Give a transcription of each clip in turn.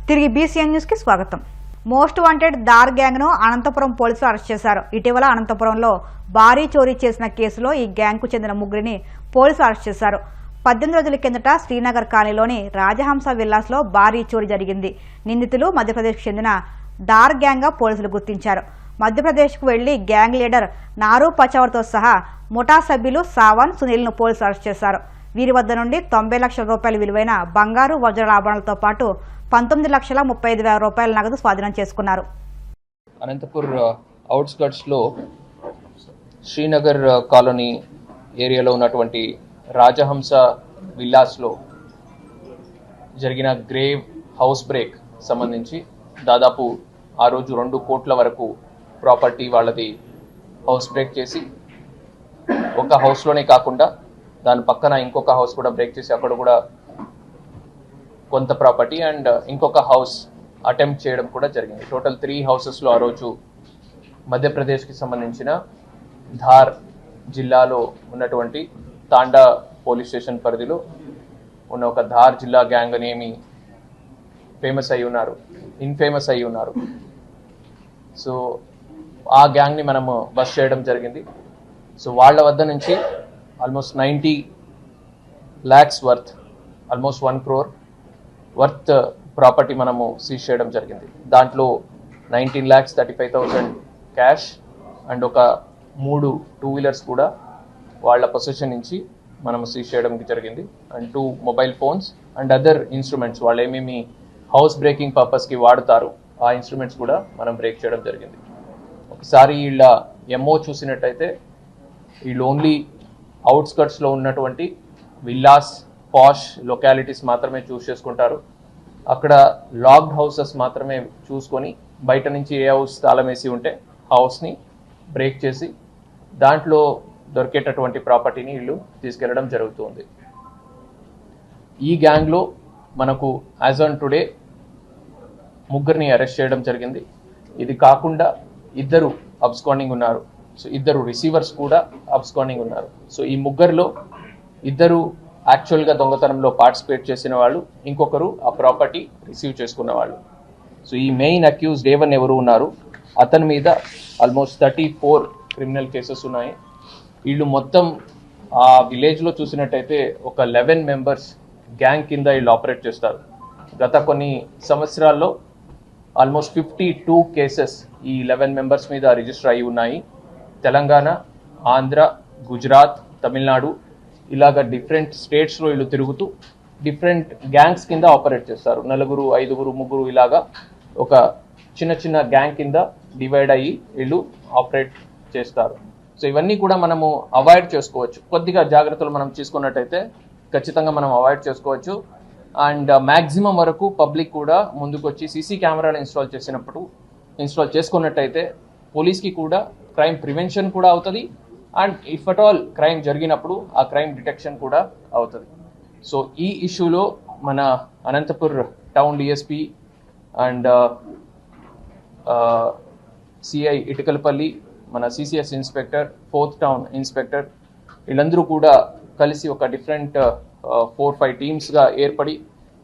తిరిగి BCN news కి స్వాగతం. మోస్ట్ వాంటెడ్ దార్ గ్యాంగ్ ను అనంతపురం పోలీసులు అరెస్ట్ చేశారు. ఇటీవల అనంతపురంలో భారీ చోరీ చేసిన కేసులో ఈ గ్యాంగ్ కు చెందిన ముగ్గురిని పోలీసులు అరెస్ట్ చేశారు. 18 రోజుల కిందట శ్రీనగర్ కాలనీలోని రాజహంస విల్లాస్ లో భారీ చోరీ జరిగింది. నిందితులు మధ్యప్రదేశ్ కు చెందిన దార్ గ్యాంగ్ గా పోలీసులు గుర్తించారు. మధ్యప్రదేశ్ కు వెళ్లి గ్యాంగ్ లీడర్ నారు పచవర్ తో సహా ముఠా సభ్యులు సావన్, సునీల్ ను పోలీసులు అరెస్ట్ చేశారు. వీరి వద్ద నుండి 90 లక్షల రూపాయల విలువైన బంగారు, వజ్రాల ఆభరణాలతో పాటు 19,35,000 రూపాయల నగదు స్వాధీనం చేసుకున్నారు. అనంతపూర్ అవుట్స్కట్స్ లో శ్రీనగర్ కాలనీ ఏరియాలో ఉన్నటువంటి రాజహంస విల్లాస్ లో జరిగిన గ్రేవ్ హౌస్ బ్రేక్ సంబంధించి దాదాపు ఆ రోజు 2 కోట్ల వరకు ప్రాపర్టీ వాళ్ళది హౌస్ బ్రేక్ చేసి, ఒక హౌస్లోనే కాకుండా దాని పక్కన ఇంకొక హౌస్ కూడా బ్రేక్ చేసి అక్కడ కూడా కొంత ప్రాపర్టీ అండ్ ఇంకొక హౌస్ అటెంప్ట్ చేయడం కూడా జరిగింది. టోటల్ 3 హౌసెస్లో ఆ రోజు మధ్యప్రదేశ్కి సంబంధించిన ధార్ జిల్లాలో ఉన్నటువంటి తాండా పోలీస్ స్టేషన్ పరిధిలో ఉన్న ఒక ధార్ జిల్లా గ్యాంగ్ అనేమి ఫేమస్ అయి ఉన్నారు, ఇన్ఫేమస్ అయి ఉన్నారు. సో ఆ గ్యాంగ్ని మనము బస్ చేయడం జరిగింది. సో వాళ్ళ వద్ద నుంచి almost 90 lakhs worth, almost 1 crore worth property మనము సీజ్ చేయడం జరిగింది. దాంట్లో 19,35,000 క్యాష్ అండ్ ఒక 3 2-wheelers కూడా వాళ్ళ పొజిషన్ నుంచి మనము సీజ్ చేయడం జరిగింది. And 2 mobile phones and other instruments వాళ్ళు ఏమేమి హౌస్ బ్రేకింగ్ పర్పస్కి వాడుతారు ఆ ఇన్స్ట్రుమెంట్స్ కూడా మనం బ్రేక్ చేయడం జరిగింది. ఒకసారి వీళ్ళ ఎంఓ చూసినట్టయితే వీళ్ళు ఓన్లీ అవుట్స్కట్స్లో ఉన్నటువంటి విల్లాస్, పాష్ లొకాలిటీస్ మాత్రమే చూస్ చేసుకుంటారు. అక్కడ లాక్డ్ హౌసెస్ మాత్రమే చూసుకొని బయట నుంచి ఏ హౌస్ తాళం వేసి ఉంటే హౌస్ని బ్రేక్ చేసి దాంట్లో దొరికేటటువంటి ప్రాపర్టీని వీళ్ళు తీసుకెళ్లడం జరుగుతుంది. ఈ గ్యాంగ్లో మనకు యాజ్ ఆన్ టుడే 3 అరెస్ట్ చేయడం జరిగింది. ఇది కాకుండా 2 అబ్స్కాండింగ్ ఉన్నారు. సో 2 రిసీవర్స్ కూడా అబ్స్కాండింగ్ ఉన్నారు. సో ఈ 3లో 2 యాక్చువల్గా దొంగతనంలో పార్టిసిపేట్ చేసిన వాళ్ళు, ఇంకొకరు ఆ ప్రాపర్టీ రిసీవ్ చేసుకున్న వాళ్ళు. సో ఈ మెయిన్ అక్యూజ్డ్ A1 ఎవరు ఉన్నారు, అతని మీద ఆల్మోస్ట్ 34 క్రిమినల్ కేసెస్ ఉన్నాయి. వీళ్ళు మొత్తం ఆ విలేజ్లో చూసినట్టయితే ఒక 11 మెంబర్స్ గ్యాంగ్ కింద వీళ్ళు ఆపరేట్ చేస్తారు. గత కొన్ని సంవత్సరాల్లో ఆల్మోస్ట్ 52 కేసెస్ ఈ 11 మెంబర్స్ మీద రిజిస్టర్ అయి ఉన్నాయి. తెలంగాణ, ఆంధ్ర, గుజరాత్, తమిళనాడు ఇలాగ డిఫరెంట్ స్టేట్స్లో వీళ్ళు తిరుగుతూ డిఫరెంట్ గ్యాంగ్స్ కింద ఆపరేట్ చేస్తారు. 4, 5, 3 ఇలాగా ఒక చిన్న గ్యాంగ్ కింద డివైడ్ అయ్యి వీళ్ళు ఆపరేట్ చేస్తారు. సో ఇవన్నీ కూడా మనము అవాయిడ్ చేసుకోవచ్చు. కొద్దిగా జాగ్రత్తలు మనం తీసుకున్నట్టయితే ఖచ్చితంగా మనం అవాయిడ్ చేసుకోవచ్చు. అండ్ మ్యాక్సిమం వరకు పబ్లిక్ కూడా ముందుకు వచ్చి సీసీ కెమెరాలు ఇన్స్టాల్ చేసుకున్నట్టయితే పోలీస్కి కూడా క్రైమ్ ప్రివెన్షన్ కూడా అవుతుంది. And if at all crime జరిగినప్పుడు ఆ క్రైమ్ డిటెక్షన్ కూడా అవుతుంది. సో ఈ ఇష్యూలో మన Anantapur town DSP and CI Itukalapalli, మన CCS inspector, 4th town inspector వీళ్ళందరూ కూడా కలిసి ఒక డిఫరెంట్ 4-5 టీమ్స్గా ఏర్పడి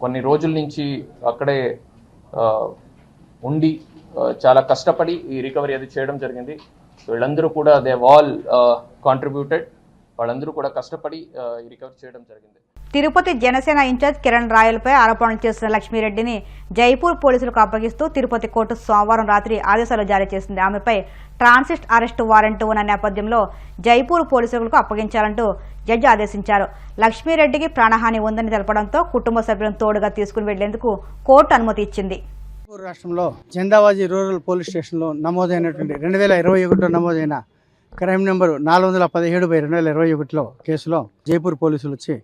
కొన్ని రోజుల నుంచి అక్కడే ఉండి చాలా కష్టపడి ఈ రికవరీ అది చేయడం జరిగింది. వీళ్ళందరూ కూడా దే ఆల్ కాంట్రిబ్యూటెడ్, వాళ్ళందరూ కూడా కష్టపడి ఈ రికవరీ చేయడం జరిగింది. తిరుపతి జనసేన ఇన్ఛార్జ్ కిరణ్ రాయలపై ఆరోపణలు చేస్తున్న లక్ష్మీరెడ్డిని జైపూర్ పోలీసులకు అప్పగిస్తూ తిరుపతి కోర్టు సోమవారం రాత్రి ఆదేశాలు జారీ చేసింది. ఆమెపై ట్రాన్సిట్ అరెస్టు వారెంట్ ఉన్న నేపథ్యంలో జైపూర్ పోలీసులకు అప్పగించాలంటూ జడ్జి ఆదేశించారు. లక్ష్మీరెడ్డికి ప్రాణహాని ఉందని తెలపడంతో కుటుంబ సభ్యులను తోడుగా తీసుకుని వెళ్లేందుకు కోర్టు అనుమతి ఇచ్చింది. రాష్ట్రంలో చందావాజీ రూరల్ పోలీస్ స్టేషన్లో నమోదైనటువంటి 2021 నమోదైన క్రైమ్ నెంబరు 417/2021లో కేసులో జైపూర్ పోలీసులు వచ్చి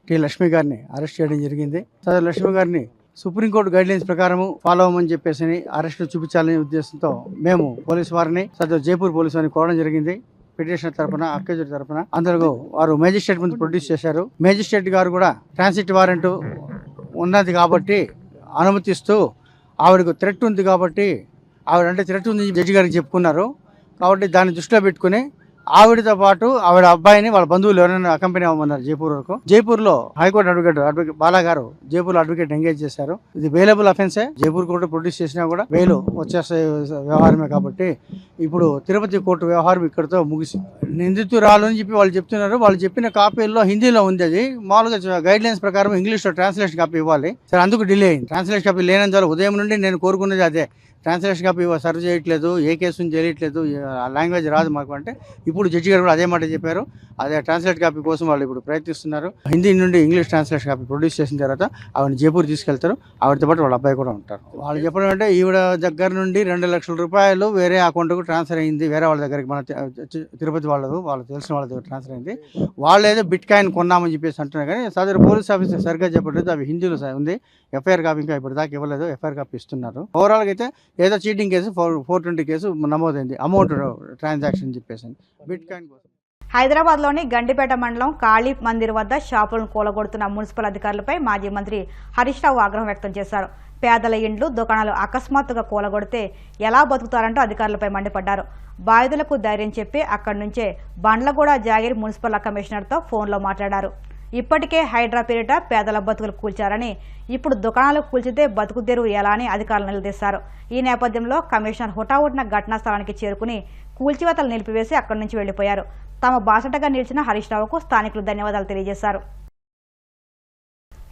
టి లక్ష్మి గారిని అరెస్ట్ చేయడం జరిగింది. సదరు లక్ష్మి గారిని సుప్రీంకోర్టు గైడ్లైన్స్ ప్రకారం ఫాలో అవ్వమని చెప్పేసి అరెస్టు చూపించాలనే ఉద్దేశంతో మేము పోలీసు వారిని సదరు జైపూర్ పోలీసు వారిని కోరడం జరిగింది. పిటిషనర్ తరఫున, అక్యూజ్డ్ తరఫున అందులో వారు మేజిస్ట్రేట్ ముందు ప్రొడ్యూస్ చేశారు. మేజిస్ట్రేట్ గారు కూడా ట్రాన్సిట్ వారెంట్ ఉన్నది కాబట్టి అనుమతిస్తూ, ఆవిడకు థ్రెట్ ఉంది కాబట్టి, ఆవిడ అంటే థ్రెట్ ఉంది జడ్జి గారికి చెప్పుకున్నారు కాబట్టి దాన్ని దృష్టిలో పెట్టుకుని ఆవిడతో పాటు ఆవిడ అబ్బాయిని వాళ్ళ బంధువులు ఎవరైనా అకంపెనీ అవ్వమన్నారు జైపూర్ వరకు. జైపూర్ లో హైకోర్టు అడ్వకేట్ బాలా గారు జైపూర్ అడ్వకేట్ ఎంగేజ్ చేశారు. ఇది బెయిలబుల్ అఫెన్సే. జైపూర్ కోర్టు ప్రొడ్యూస్ చేసినా కూడా బెయిల్ వచ్చేసే వ్యవహారమే కాబట్టి ఇప్పుడు తిరుపతి కోర్టు వ్యవహారం ఇక్కడితో ముగిసి నిందితురాలు అని చెప్పి వాళ్ళు చెప్తున్నారు. వాళ్ళు చెప్పిన కాపీల్లో హిందీలో ఉంది. అది మామూలుగా గైడ్ లైన్స్ ప్రకారం ఇంగ్లీష్లో ట్రాన్స్లేషన్ కాపీ ఇవ్వాలి. సరే, అందుకు డిలే అయింది. ట్రాన్స్లేషన్ కాపీ లేనందువల్ల ఉదయం నుండి నేను కోరుకున్నది అదే. ట్రాన్స్లేషన్ కాపీ సర్వ్ చేయట్లేదు, ఏ కేసుని చేయట్లేదు, లాంగ్వేజ్ రాదు మాకు అంటే ఇప్పుడు జడ్జి గారు కూడా అదే మాట చెప్పారు. అదే ట్రాన్స్లేట్ కాపీ కోసం వాళ్ళు ఇప్పుడు ప్రయత్నిస్తున్నారు. హిందీ నుండి ఇంగ్లీష్ ట్రాన్స్లేషన్ కాపీ ప్రొడ్యూస్ చేసిన తర్వాత ఆవిడని జైపూర్ తీసుకెళ్తారు. ఆవిడతో పాటు వాళ్ళ అబ్బాయి కూడా ఉంటారు. వాళ్ళు చెప్పడం అంటే ఈవిడ దగ్గర నుండి 2 లక్షల రూపాయలు వేరే అకౌంట్కు ట్రాన్స్ఫర్ అయింది. వేరే వాళ్ళ దగ్గరికి మన తిరుపతి వాళ్ళకు తెలిసిన వాళ్ళ దగ్గర ట్రాన్స్ఫర్ అయింది. వాళ్ళు ఏదో బిట్ కాయిన్ కొన్నామని చెప్పేసి అంటున్నారు. కానీ సదరు పోలీస్ ఆఫీసర్ సరిగ్గా చెప్పట్లేదు. అవి హిందీలో ఉంది. ఎఫ్ఐఆర్ కాపీ ఇంకా ఇప్పుడు దాకా ఇవ్వలేదు. ఎఫ్ఐఆర్ కాపీ ఇస్తున్నారు. ఓవరాల్గా అయితే ఏదో చీటింగ్ కేసు 420 కేసు నమోదైంది. అమౌంట్ ట్రాన్సాక్షన్ చెప్పేసి బిట్ కాయిన్ కోసం. హైదరాబాద్లోని గండిపేట మండలం కాళీ మందిర్ వద్ద షాపులను కూలగొడుతున్న మున్సిపల్ అధికారులపై మాజీ మంత్రి హరీష్ రావు ఆగ్రహం వ్యక్తం చేశారు. పేదల ఇండ్లు, దుకాణాలు అకస్మాత్తుగా కూలగొడితే ఎలా బతుకుతారంటూ అధికారులపై మండిపడ్డారు. బాధితులకు ధైర్యం చెప్పి అక్కడి నుంచే బండ్లగూడ జాగిరి మున్సిపల్ కమిషనర్తో ఫోన్లో మాట్లాడారు. ఇప్పటికే హైడ్రా పేరిట పేదల బతుకులు కూల్చారని, ఇప్పుడు దుకాణాలు కూల్చితే బతుకు తెరువు ఎలా అని అధికారులు నిలదీశారు. ఈ నేపథ్యంలో కమిషనర్ హుటాహుటిన ఘటనా స్థలానికి చేరుకుని కూల్చివేతలు నిలిపివేసి అక్కడి నుంచి వెళ్లిపోయారు. తమ బాసటగా నిలిచిన హరీష్ రావుకు స్థానికులు ధన్యవాదాలు తెలియజేశారు.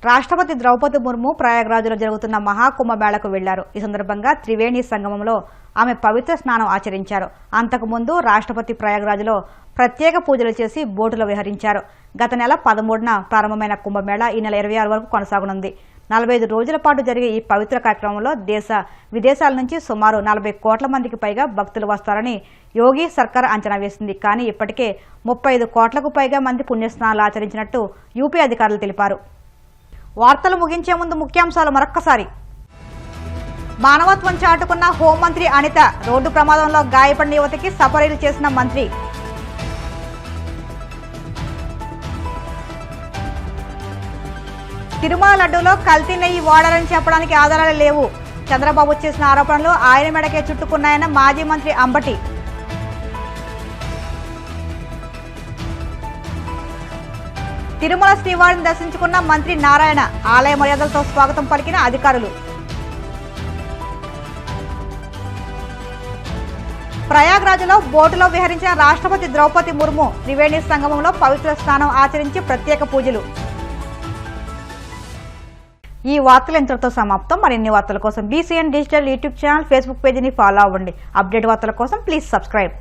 రాష్ట్రపతి ద్రౌపది ముర్ము ప్రయాగ్రాజ్లో జరుగుతున్న మహాకుంభమేళకు వెళ్లారు. ఈ సందర్భంగా త్రివేణి సంగమంలో ఆమె పవిత్ర స్నానం ఆచరించారు. అంతకుముందు రాష్ట్రపతి ప్రయాగ్రాజ్లో ప్రత్యేక పూజలు చేసి బోటులో విహరించారు. గత నెల 13న ప్రారంభమైన కుంభమేళా ఈ నెల 26 వరకు కొనసాగనుంది. 45 రోజుల పాటు జరిగే ఈ పవిత్ర కార్యక్రమంలో దేశ విదేశాల నుంచి సుమారు 40 కోట్ల మందికి పైగా భక్తులు వస్తారని యోగి సర్కార్ అంచనా వేసింది. కానీ ఇప్పటికే 35 కోట్లకు పైగా మంది పుణ్యస్నానాలు ఆచరించినట్టు యూపీ అధికారులు తెలిపారు. వార్తలు ముగించే ముందు ముఖ్యాంశాలు మరొక్కసారి. మానవత్వం చాటుకున్న హోంమంత్రి అనిత. రోడ్డు ప్రమాదంలో గాయపడిన యువతికి సపరీలు చేసిన మంత్రి. తిరుమల లడ్డూలో కల్తీ నెయ్యి వాడారని చెప్పడానికి ఆధారాలు లేవు. చంద్రబాబు చేసిన ఆరోపణలు ఆయన మెడకే చుట్టుకున్నాయన్న మాజీ మంత్రి అంబటి. తిరుమల శ్రీవారిని దర్శించుకున్న మంత్రి నారాయణ. ఆలయ మర్యాదలతో స్వాగతం పలికిన అధికారులు. ప్రయాగ్రాజ్లో బోటులో విహరించిన రాష్ట్రపతి ద్రౌపది ముర్ము త్రివేణి సంగమంలో పవిత్ర స్నానం ఆచరించి ప్రత్యేక పూజలు. ఈ వార్తలు ఇంతటితో సమాప్తం. మరిన్ని వార్తల కోసం BCN digital YouTube channel, Facebook పేజీని ఫాలో అవ్వండి. అప్డేట్ వార్తల కోసం ప్లీజ్ సబ్స్క్రైబ్.